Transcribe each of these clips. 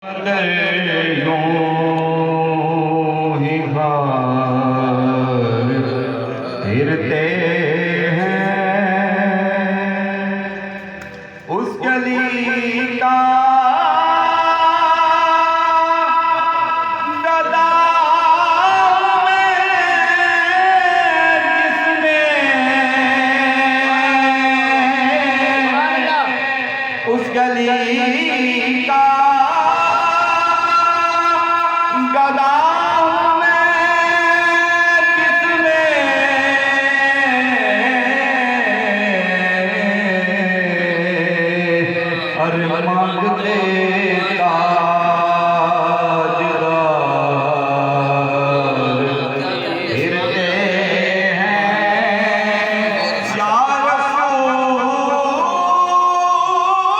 अगर यूं ही हार फिरते हैं उस गली का गदा जिसमें उस गली का गदा अरे मांगते ताजदार फिरते हैं या रसूल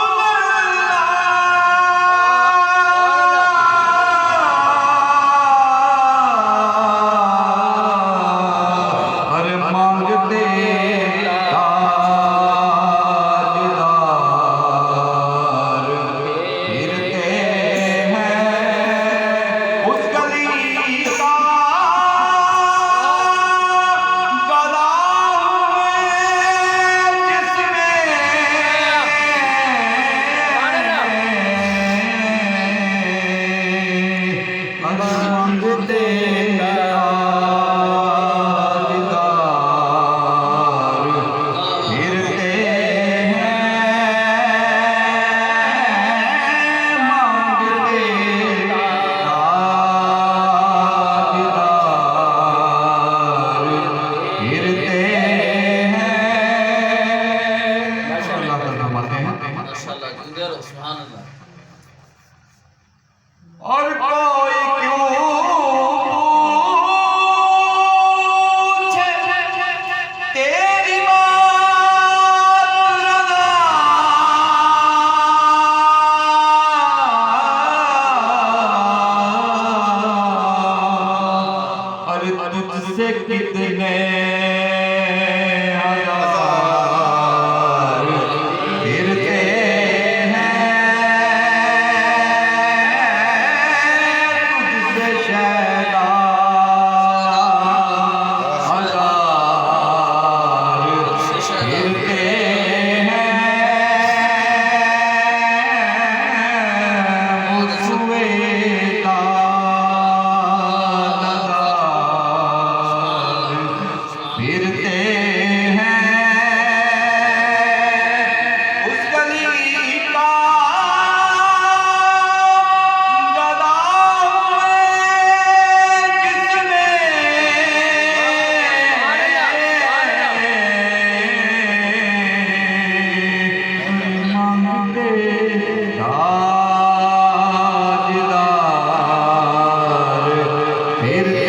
अरे मांगते और कोई क्यों पूछे तेरी बात रज़ा और तुझसे कितने हजार फिरते फिरते हैं उस गली का गदा जिसमें मांगते ताजदार फिरते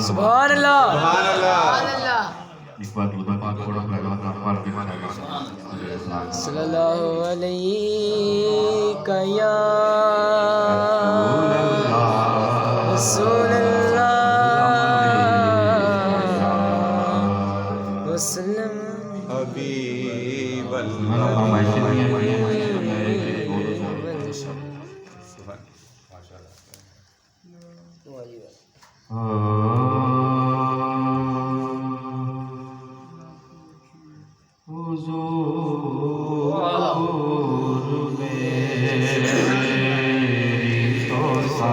सुभान अल्लाह एक बार खुदा का थोड़ा लगा पढ़ के सल्लल्लाहु अलैहि या रसूल अल्लाह वसल्लम हबीब हुजूर मेरी तो सा